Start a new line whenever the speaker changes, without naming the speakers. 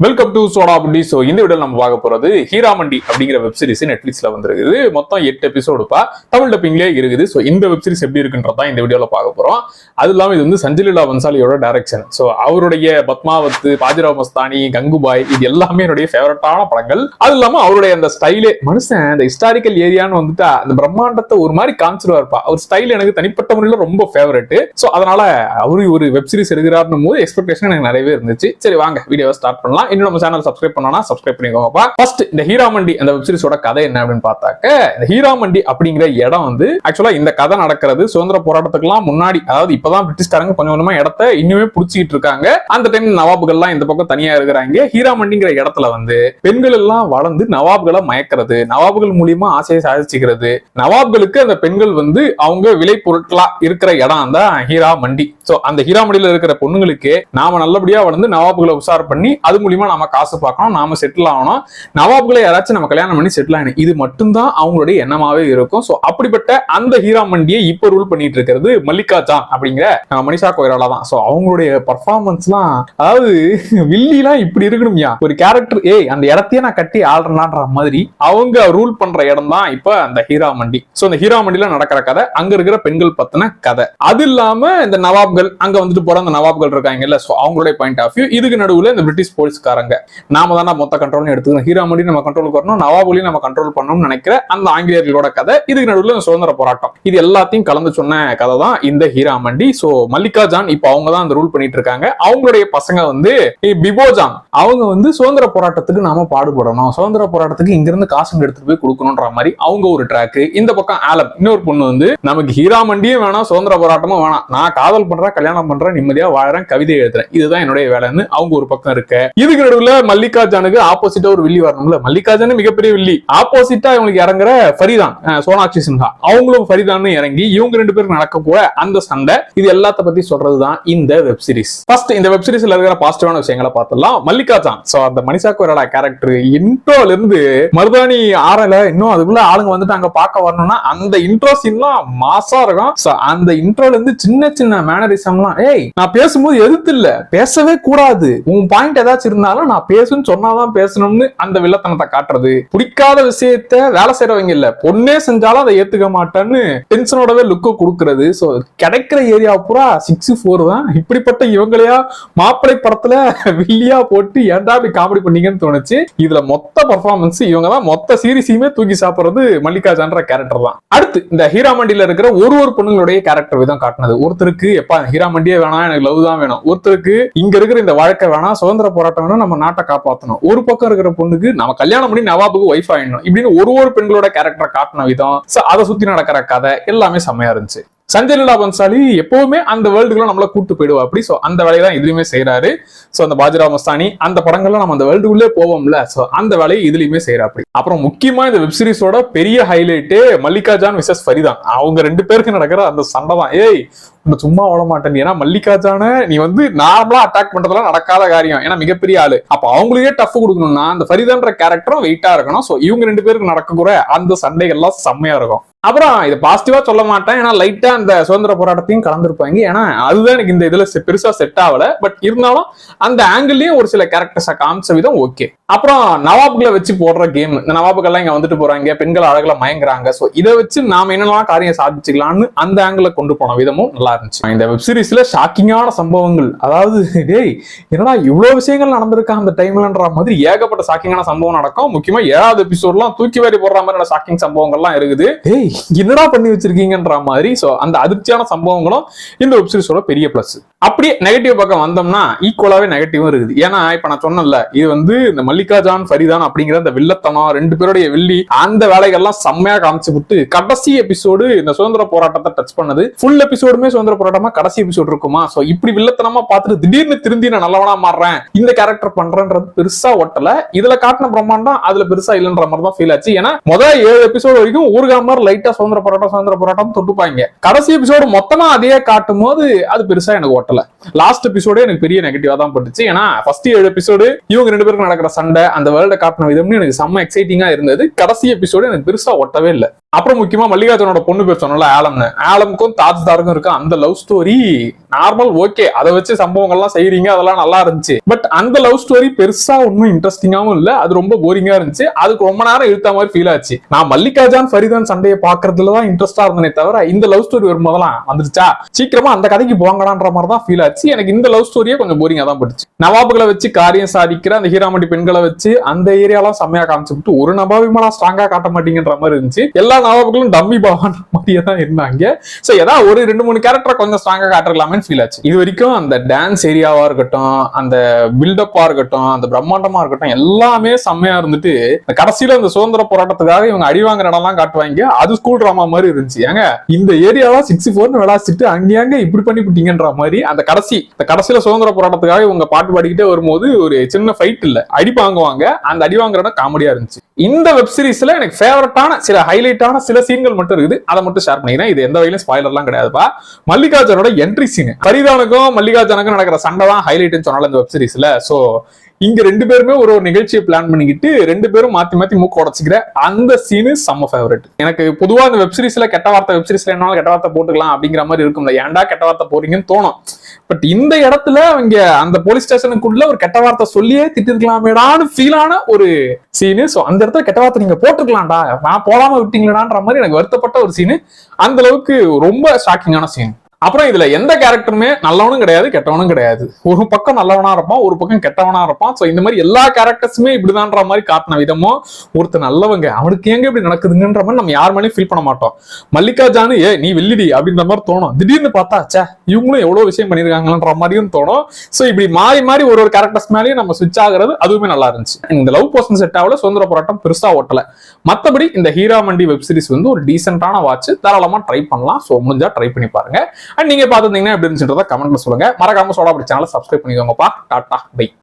Welcome to soda Buti. So இந்த video நம்ம பார்க்க போறது ஹீராமண்டி அப்படிங்கிற வெப் சீரிஸ் நெட்ஃபிளிக்ஸ்ல வந்திருக்குது. மொத்தம் 8 எபிசோடுப்பா, தமிழ் டப்பிங்லேயே இருக்குது. ஸோ இந்த வெப் சீரிஸ் எப்படி இருக்குன்றதான் இந்த வீடியோல பார்க்க போறோம். அது இல்லாமல் இது வந்து சஞ்சலீலா பன்சாலியோட டைரக்ஷன். ஸோ அவருடைய பத்மாவத், பாஜிராவ் மஸ்தானி, கங்குபாய் இது எல்லாமே என்னுடைய ஃபேவரட்டான படங்கள். அது இல்லாமல் அவருடைய அந்த ஸ்டைலே, மனுஷன் அந்த ஹிஸ்டாரிக்கல் ஏரியான்னு வந்துட்டு அந்த பிரம்மாண்டத்தை ஒரு மாதிரி காமிச்சிருவாருப்பா. அவர் ஸ்டைல் எனக்கு தனிப்பட்ட முறையில் ரொம்ப ஃபேவரட். ஸோ அதனால அவரு ஒரு வெப் சீரிஸ் எடுக்கிறாருன்னு போது எக்ஸ்பெக்டேஷன் எனக்கு நிறையவே இருந்துச்சு. சரி வாங்க வீடியோவை ஸ்டார்ட் பண்ணலாம். இன்னும் நம்ம சேனல் சப்ஸ்கிரைப் பண்ணா சப்ஸ்கிரைப் பண்ணிக்கோங்கப்பா. ஃபர்ஸ்ட் இந்த ஹீராமண்டி அந்த வெப் சீரிஸோட கதை என்ன அப்படின்னு பார்த்தாக்க, இந்த ஹீராமண்டி அப்படிங்கிற இடம் வந்து ஆக்சுவலா இந்த கதை நடக்கிறது சுதந்திர போராட்டத்துக்குலாம் முன்னாடி. அதாவது இப்பதான் பிரிட்டிஷ்காரங்க கொஞ்சம் கொஞ்சமா இடத்த இன்னுமே புடிச்சிட்டு இருக்காங்க. அந்த டைம் நவாபுகள்லாம் இந்த பக்கம் தனியா இருக்கிறாங்க. ஹீராமண்டிங்கிற இடத்துல வந்து பெண்கள் எல்லாம் வளர்ந்து நவாப்களை மயக்கிறது, நவாபுகள் மூலியமா ஆசையை சாதிச்சுக்கிறது, நவாப்களுக்கு அந்த பெண்கள் வந்து அவங்க விலை பொருட்களா இருக்கிற இடம் தான் ஹீராமண்டி. சோ அந்த ஹீராமண்டியில இருக்கிற பொண்ணுங்களுக்கு நாம நல்லபடியா வளர்ந்து நவாபுகளை உஷார் பண்ணி அது மூலியமா நாம காசு பார்க்கணும், நாம செட்டில் ஆகணும், நவாப்களை யாராச்சும் நம்ம கல்யாணம் பண்ணி செட்டில் ஆகணும், இது மட்டும்தான் அவங்களுடைய எண்ணமாவே இருக்கும். சோ அப்படிப்பட்ட அந்த ஹீராமண்டியை இப்ப ரூல் பண்ணிட்டு இருக்கிறது மல்லிகா ஜான் அப்படிங்கிற மனிஷா கொய்ராலா தான். சோ அவங்களுடைய பர்ஃபார்மன்ஸ்லாம், அதாவது வில்லிலாம் இப்படி இருக்கணும்யா, ஒரு கேரக்டர் அந்த இடத்தையே நான் கட்டி ஆடுறேன்ற மாதிரி அவங்க ரூல் பண்ற இடம் தான் இப்ப அந்த ஹீராமண்டி. சோ இந்த ஹீராமண்டியில நடக்கிற கதை, அங்க இருக்கிற பெண்கள் பத்தின கதை. அது இல்லாம இந்த நவாப்கள், அங்க வந்துட்டு போற அந்த நவாப்கள் இருக்காங்கல்ல, சோ அவங்களுடைய பாயிண்ட் ஆஃப் வியூ. இதுக்கு நடுவுல இந்த பிரிட்டிஷ் போலீஸ்காரங்க, நாம தான் மொத்த கண்ட்ரோல் எடுத்துக்கணும், ஹீராமண்டி நம்ம கண்ட்ரோலுக்கு வரணும், நவாபுலையும் நம்ம கண்ட்ரோல் பண்ணணும்னு நினைக்கிற அந்த ஆங்கிலேயர்களோட கதை. இதுக்கு நடுவுல சுதந்திர போராட்டம், இது எல்லாத்தையும் கலந்து சொன்ன கதை தான் இந்த ஹீராமண்டி. சோ மல்லிகா ஜான் இப்ப அவங்க தான் அந்த ரூல் பண்ணிட்டு இருக்காங்க. அவங்களுடைய பசங்க வந்து பிபோ ஜான், அவங்க வந்து சுதந்திர போராட்டத்துக்கு நாம பாடுபடணும், சுதந்திர போராட்டத்துக்கு இங்க இருந்து காசு எடுத்துட்டு போய் கொடுக்கணும்ன்ற மாதிரி அவங்க ஒரு ட்ராக். இந்த பக்கம் ஆலம், இன்னொரு பொண்ணு வந்து நமக்கு ஹீராமண்டியும் வேணாம் சுதந்திர போராட்டமும் வேணாம், நான் காதல் பண்றேன், கல்யாணம் பண்றேன், நிம்மதியா வாழறேன், கவிதை எழுதுறேன், இதுதான் என்னுடைய வேலைன்னு அவங்க ஒரு பக்கம் இருக்க. இதுக்கு நடுவுல மல்லிகா ஜானுக்கு ஆப்போசிட்டா ஒரு வில்லி வரணும்ல. மல்லிகா ஜான் மிகப்பெரிய வில்லி, ஆப்போசிட்டா இவங்களுக்கு இறங்குற ஃபரிதான், சோனாக்ஷி சின்ஹா, அவங்களும் ஃபரிதான் இறங்கி இவங்க ரெண்டு பேருக்கு நடக்க கூட அந்த சண்டை, இது எல்லாத்த பத்தி சொல்றதுதான் இந்த வெப் சீரிஸ். ஃபர்ஸ்ட் இந்த வெப் சீரிஸ்ல இருக்கிற பாசிட்டிவான விஷயங்களை பார்த்தலாம். மல்லிகா ஜான், சோ அந்த மனிஷா கொய்ராலா கேரக்டர் இன்ட்ரோல இருந்து மருதாணி ஆறல இன்னும் அதுக்குள்ள ஆளுங்க வந்துட்டு அங்க பார்க்க வரணும்னா அந்த இன்ட்ரோ சீன்லாம் மாசா இருக்கும். சோ அந்த இன்ட்ரோல இருந்து சின்ன சின்ன மேனரிசம்லாம், நான் பேசும்போது எதிர்த்து இல்ல, பேசவே கூடாது, உன் பாயிண்ட் ஏதாச்சும் இருந்தாலும் நான் பேசுன்னு சொன்னாதான் பேசணும்னு அந்த வில்லத்தனத்தை காட்டுறது. பிடிக்காத விஷயத்த வேலை செய்யறவங்க இல்ல, பொண்ணே செஞ்சாலும் அதை ஏத்துக்க மாட்டேன்னு டென்ஷனோடவே லுக்கு கொடுக்கறது. சோ கிடைக்கிற ஏரியா பூரா 6-4 தான். இப்படிப்பட்ட இவங்களையா மாப்பிளை படத்துல வில்லியா போட்டு ஏன்டா அப்படி காமெடி பண்ணீங்கன்னு தோணுச்சு. இதுல மொத்த பர்ஃபார்மன்ஸ் இவங்க தான், மொத்த சீரிஸையுமே தூக்கி சாப்பிடுறது மல்லிகா ஜான்ற கேரக்டர் தான். அடுத்து இந்த ஹீராமண்டியில இருக்கிற ஒரு பொண்ணுங்களுடைய கேரக்டர் விதம் காட்டினது. ஒருத்தருக்கு எப்பா ஹீராமண்டியே வேணாம், எனக்கு லவ் தான் வேணும், ஒருத்தருக்கு இங்க இருக்கிற இந்த வாழ்க்கை வேணாம், சுதந்திர போராட்டம் வேணும், நம்ம நாட்டை காப்பாற்றணும், ஒரு பக்கம் இருக்கிற பொண்ணுக்கு நம்ம கல்யாணம் பண்ணி நவாபுக்கு ஒய்ஃப் ஆயிடணும், இப்படின்னு ஒரு பெண்களோட கேரக்டரை காட்டின விதம், அதை சுத்தி நடக்கிற கதை எல்லாமே செம்மையா இருந்துச்சு. சஞ்சலீலா பன்சாலி எப்பவுமே அந்த வேர்ல்டுக்குள்ள நம்மள கூட்டு போயிடுவா அப்படி. சோ அந்த வேலையை தான் இதுலயுமே செய்யறாரு. சோ அந்த பாஜிராவ் மஸ்தானி அந்த படங்கள்ல நம்ம அந்த வேர்ல்டுக்குள்ளே போவோம்ல, சோ அந்த வேலையை இதுலயுமே செய்யறா அப்படி. அப்புறம் முக்கியமா இந்த வெப் சீரிஸோட பெரிய ஹைலைட் மல்லிகா ஜான் விசஸ் ஃபரிதான், அவங்க ரெண்டு பேருக்கு நடக்கிற அந்த சண்டை தான். சும்மா ஓட மாட்டேன், ஏன்னா மல்லிகா ஜான நீ வந்து நார்மலா அட்டாக் பண்றதுலாம் நடக்காத காரியம், ஏன்னா மிகப்பெரிய ஆளு. அப்ப அவங்களுக்கே டஃப் கொடுக்கணும்னா அந்த ஃபரிதான்ற கேரக்டரும் வெயிட்டா இருக்கணும். சோ இவங்க ரெண்டு பேருக்கு நடக்கக்கூட அந்த சண்டைகள்லாம் செம்மையா இருக்கும். அப்புறம் இது பாசிட்டிவா சொல்ல மாட்டேன், ஏன்னா லைட்டா அந்த சுதந்திர போராட்டத்தையும் கலந்துருப்பாங்க, ஏன்னா அதுதான் எனக்கு இந்த இதுல பெருசா செட் ஆகல. பட் இருந்தாலும் அந்த ஆங்கிள்லயும் ஒரு சில கேரக்டர்ஸை காமிச்ச விதம் ஓகே. அப்புறம் நவாபுகளை வச்சு போடுற கேம், இந்த நவாபுகள்லாம் இங்க வந்துட்டு போறாங்க, பெண்கள் அழகுல மயங்குறாங்க, சோ இதை வச்சு நாம என்னெல்லாம் காரியம் சாதிச்சுக்கலாம்னு அந்த ஆங்கிள் கொண்டு போன விதமும் நல்லா இருந்துச்சு. இந்த வெப் சீரிஸ்ல ஷாக்கிங்கான சம்பவங்கள், அதாவது என்னடா இவ்வளவு விஷயங்கள் நடந்திருக்கா அந்த டைம்லன்ற மாதிரி ஏகப்பட்ட ஷாக்கிங்கான சம்பவம் நடக்கும். முக்கியமா 7வது எபிசோட்லாம் தூக்கி வாரி போடுற மாதிரி ஷாக்கிங் சம்பவங்கள்லாம் இருக்குது. என்னடா பண்ணி வச்சிருக்கீங்கன்ற மாதிரி. சோ அந்த அதிர்ச்சியான சம்பவங்களும் இந்த வெப் சீரிஸோட பெரிய பிளஸ். அப்படியே நெகட்டிவ் பக்கம் வந்தோம்னா ஈக்குவலாவே நெகட்டிவும் இருக்குது. ஏன்னா இப்ப நான் சொன்னேன்ல, இது வந்து இந்த மல்லிகா ஜான் ஃபரிதான் அப்படிங்கிற அந்த வில்லத்தனம், ரெண்டு பேருடைய வில்லி அந்த வேலைகள்லாம் செம்மையா காமிச்சு விட்டு கடைசி எபிசோடு இந்த சுதந்திர போராட்டத்தை டச் பண்ணது. ஃபுல் எபிசோடுமே சுதந்திர போராட்டமா கடைசி எபிசோடு இருக்குமா. சோ இப்படி வில்லத்தனமா பார்த்துட்டு திடீர்னு திருந்தி நான் நல்லவனா மாறுறேன், இந்த கேரக்டர் பண்றேன்றது பெருசா ஒட்டல. இதுல காட்டின பிரம்மாண்டம் அதுல பெருசா இல்லைன்ற மாதிரி தான் ஃபீல் ஆச்சு. ஏன்னா முதல் 7 எபிசோடு வரைக்கும் ஊர்காமர் லைட்டா சுதந்திர போராட்டம் தொட்டுப்பாங்க. கடைசி எபிசோடு மொத்தமா அதையே காட்டும் போது அது பெருசா எனக்கு ஓட்டல. லாஸ்ட் எபிசோடே எனக்கு பெரிய நெகட்டிவா தான் பட்டுச்சு. ஏன்னா ஃபர்ஸ்ட் 7 எபிசோடு இவங்க ரெண்டு பேருக்கு நடக்கிற சண்டை, அந்த வேர்ல்ட காட்டின விதம்னு எனக்கு செம்ம எக்ஸைட்டிங்கா இருந்தது. கடைசி எபிசோடு எனக்கு பெருசா ஒட்டவே இல்லை. அப்புறம் முக்கியமா மல்லிகார்ஜுனோட பொண்ணு பேர் சொன்னல ஆலம்னு, ஆலமுக்கும் தாஜ்தாருக்கும் இருக்க அந்த லவ் ஸ்டோரி நார்மல் ஓகே, அதை வச்சு சம்பவங்கள்லாம் செய்றீங்க, அதெல்லாம் நல்லா இருந்துச்சு. பட் அந்த லவ் ஸ்டோரி பெருசா ஒன்னும் இன்ட்ரெஸ்டிங்காவும் இல்ல, அது ரொம்ப போரிங்கா இருந்துச்சு. அதுக்கு ரொம்ப நேரம் இழுத்த மாதிரி ஃபீல் ஆச்சு. நான் மல்லிகார்ஜுன் ஃபரிதான் சண்டையை பாக்குறதுலதான் இன்ட்ரெஸ்டா இருந்தனே தவிர இந்த லவ் ஸ்டோரி வரும்போதெல்லாம் வந்துருச்சா சீக்கிரமா அந்த கதைக்கு போங்கடான்ற மாதிரி தான் ஃபீல் ஆச்சு. எனக்கு இந்த லவ் ஸ்டோரியே கொஞ்சம் போரிங்கா தான் போட்டுச்சு. நவாபுகளை வச்சு காரியம் சாதிக்கிற அந்த ஹீராமண்டி பெண்களை வச்சு அந்த ஏரியாலாம் செம்மையா காமிச்சுட்டு ஒரு நவாபிமாலா ஸ்ட்ராங்கா காட்ட மாட்டீங்கன்ற மாதிரி இருந்துச்சு. எல்லா நவாபுகளும் டம்மி பாவான் மாதிரியே தான் இருந்தாங்க. சோ ஏதாவது ஒரு 2-3 கேரக்டர் கொஞ்சம் ஸ்ட்ராங்கா காட்டலாமேன்னு ஃபீல் ஆச்சு. இது வரைக்கும் அந்த டான்ஸ் ஏரியாவா இருக்கட்டும், அந்த பில்டப்பா இருக்கட்டும், அந்த பிரம்மாண்டமா இருக்கட்டும், எல்லாமே செம்மையா இருந்துட்டு கடைசியில இந்த சுதந்திர போராட்டத்துக்காக இவங்க அடி வாங்குற இடம்லாம் காட்டுவாங்க. அது ஸ்கூல் டிராமா மாதிரி இருந்துச்சு. ஏங்க இந்த ஏரியாவா 6-4 விளாசிட்டு அங்கேயாங்க இப்படி பண்ணி விட்டீங்கன்ற மாதிரி அந்த கடைசியில சுதந்திர போராட்டத்துக்காக இவங்க பாட்டு பாடிக்கிட்டே வரும்போது ஒரு சின்ன ஃபைட் இல்ல, அடி வாங்குவாங்க. அந்த அடி வாங்குற இடம் காமெடியா இருந்துச்சு. இந்த வெப் சீரிஸ்ல எனக்கு ஃபேவரட்டான சில ஹைலைட்டான சில சீன்கள் மட்டும் இருக்குது, அதை மட்டும் ஷேர் பண்ணிக்கிறேன். இது எந்த வகையிலும் ஸ்பாயிலர்லாம் கிடையாதுப்பா. மல்லிகார்ஜுனோட என்ட்ரி சீன், ஃபரிதானுக்கும் மல்லிகார்ஜுனுக்கும் நடக்கிற சண்டை தான் ஹைலைட்னு சொன்னால இந்த வெப் சீரிஸ்ல. சோ இங்க 2 பேருமே ஒரு நிகழ்ச்சியை பிளான் பண்ணிக்கிட்டு 2 பேரும் மாத்தி மூக்க உடச்சுக்கிற அந்த சீனு செம்ம ஃபேவரட். எனக்கு பொதுவா இந்த வெப் சீரிஸ்ல கெட்ட வார்த்தை, வெப் சீரிஸ்ல என்னாலும் கெட்ட வார்த்தை போட்டுக்கலாம் அப்படிங்கிற மாதிரி இருக்கும்ல, ஏன்டா கெட்ட வார்த்தை போறீங்கன்னு தோணும். பட் இந்த இடத்துல அவங்க அந்த போலீஸ் ஸ்டேஷனுக்குள்ள ஒரு கெட்ட வார்த்தை சொல்லியே திட்டிருக்கலாமேடான்னு ஃபீலான ஒரு சீனு. சோ அந்த இடத்துல கெட்ட வார்த்தை நீங்க போட்டுக்கலாம்டா, நான் போடாம விட்டீங்களான்ற மாதிரி எனக்கு வருத்தப்பட்ட ஒரு சீனு. அந்த அளவுக்கு ரொம்ப ஷாக்கிங்கான சீன். அப்புறம் இதுல எந்த கேரக்டருமே நல்லவனும் கிடையாது கெட்டவனும் கிடையாது. ஒரு பக்கம் நல்லவனா இருப்பான், ஒரு பக்கம் கெட்டவனா இருப்பான். சோ இந்த மாதிரி எல்லா கேரக்டர்ஸுமே இப்படிதான்ற மாதிரி காட்டின விதமும் ஒருத்தர் நல்லவங்க அவனுக்கு ஏங்க இப்படி நடக்குதுங்கன்ற மாதிரி நம்ம யார் மேலேயும் ஃபீல் பண்ண மாட்டோம். மல்லிகார்ஜுன் நீ வெள்ளிடி அப்படின்ற மாதிரி தோணும். திடீர்னு பார்த்தா சே இவங்களும் எவ்வளவு விஷயம் பண்ணிருக்காங்கன்ற மாதிரியும் தோணும். சோ இப்படி மாறி ஒரு கேரக்டர்ஸ் மேலேயும் நம்ம ஸ்விட்ச் ஆகுறது அதுவுமே நல்லா இருந்துச்சு. இந்த லவ் போர்ஷன் செட் ஆகல, சுதந்திர போராட்டம் பெருசா ஓட்டல. மத்தபடி இந்த ஹீராமண்டி வெப் சீரிஸ் வந்து ஒரு டீசென்டான வாட்ச், தாராளமா ட்ரை பண்ணலாம். சோ முடிஞ்சா ட்ரை பண்ணி பாருங்க. அண்ட் நீங்க பாத்துருந்தீங்கன்னா எப்படி இருந்துச்சுன்றத கமெண்ட்ல சொல்லுங்க. மறக்காம சோடா அப்படி சேனலை சப்ஸ்கிரைப் பண்ணிக்கோங்கப்பா. Tata bye.